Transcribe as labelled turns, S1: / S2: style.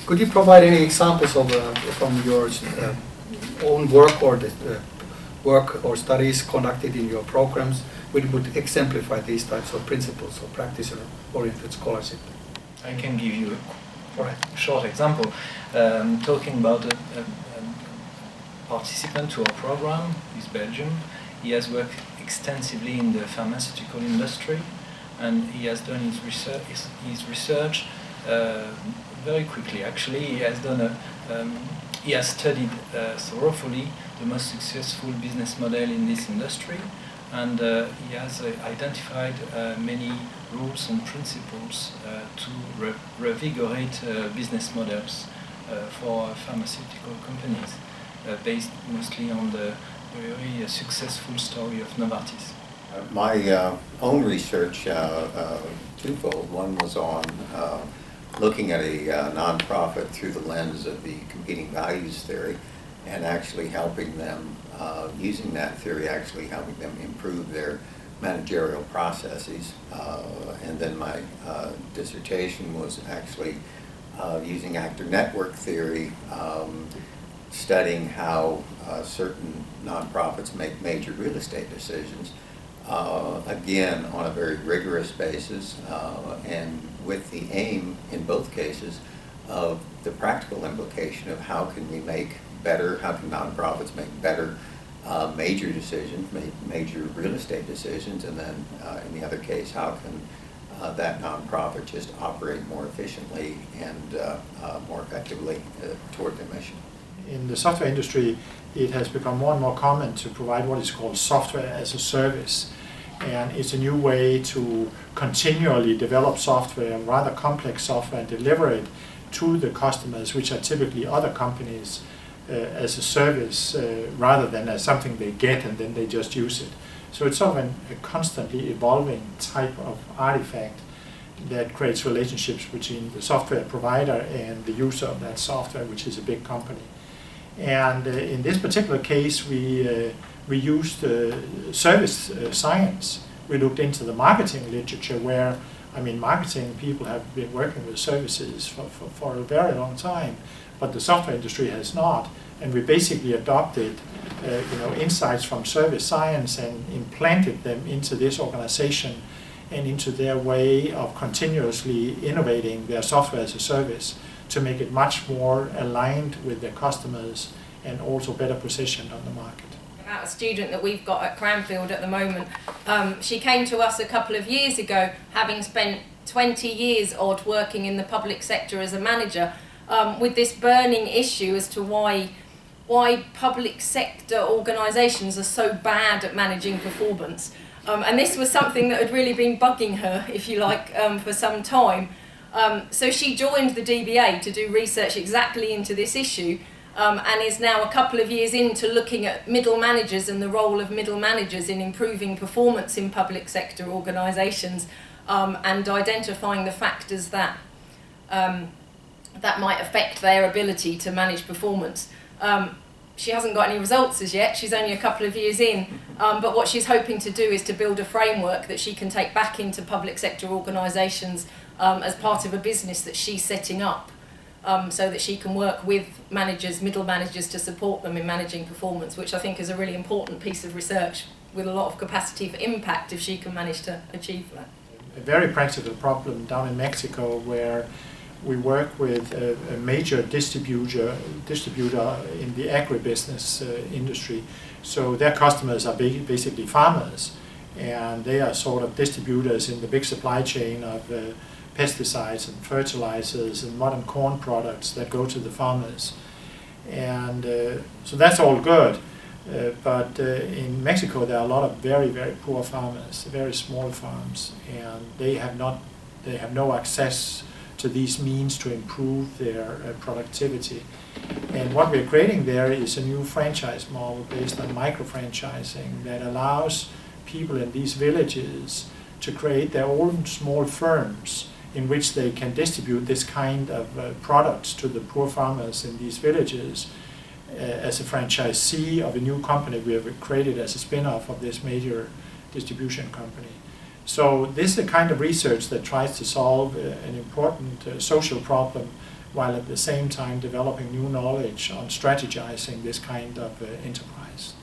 S1: Could you provide any examples of from your own work or the work or studies conducted in your programs which would exemplify these types of principles of practitioner-oriented scholarship?
S2: I can give you a short example. Talking about a participant to our program, he's Belgian. He has worked extensively in the pharmaceutical industry, and he has done his research very quickly. Actually, he has done he has studied thoroughly the most successful business model in this industry, and he has identified many rules and principles to revigorate business models for pharmaceutical companies, based mostly on the very successful story of Novartis.
S3: My own research, twofold. One was on looking at a nonprofit through the lens of the competing values theory, and actually helping them, using that theory, actually helping them improve their managerial processes. And then my dissertation was actually using actor network theory, studying how certain nonprofits make major real estate decisions, again on a very rigorous basis, and with the aim in both cases of the practical implication of how can we make better, how can nonprofits make better major decisions, major real estate decisions, and then in the other case, how can that nonprofit just operate more efficiently and more effectively toward their mission.
S4: In the software industry, it has become more and more common to provide what is called software as a service. And it's a new way to continually develop software, rather complex software, and deliver it to the customers, which are typically other companies, as a service rather than as something they get and then they just use it. So it's sort of a constantly evolving type of artifact that creates relationships between the software provider and the user of that software, which is a big company. And in this particular case, we used service science. We looked into the marketing literature where, I mean, marketing people have been working with services for a very long time, but the software industry has not. And we basically adopted insights from service science and implanted them into this organization and into their way of continuously innovating their software as a service to make it much more aligned with their customers and also better positioned on the market.
S5: About a student that we've got at Cranfield at the moment, she came to us a couple of years ago, having spent 20 years odd working in the public sector as a manager, with this burning issue as to why public sector organisations are so bad at managing performance. And this was something that had really been bugging her, if you like, for some time. So she joined the DBA to do research exactly into this issue, and is now a couple of years into looking at middle managers and the role of middle managers in improving performance in public sector organisations, and identifying the factors that might affect their ability to manage performance. She hasn't got any results as yet, she's only a couple of years in, but what she's hoping to do is to build a framework that she can take back into public sector organisations as part of a business that she's setting up, so that she can work with managers, middle managers, to support them in managing performance, which I think is a really important piece of research with a lot of capacity for impact if she can manage to achieve that.
S4: A very practical problem down in Mexico where we work with a major distributor in the agribusiness industry. So their customers are basically farmers, and they are sort of distributors in the big supply chain of pesticides and fertilizers and modern corn products that go to the farmers. And so that's all good. But in Mexico there are a lot of very, very poor farmers, very small farms, and they have no access to these means to improve their productivity. And what we're creating there is a new franchise model based on micro-franchising that allows people in these villages to create their own small firms in which they can distribute this kind of products to the poor farmers in these villages as a franchisee of a new company we have created as a spin-off of this major distribution company. So this is the kind of research that tries to solve an important social problem while at the same time developing new knowledge on strategizing this kind of enterprise.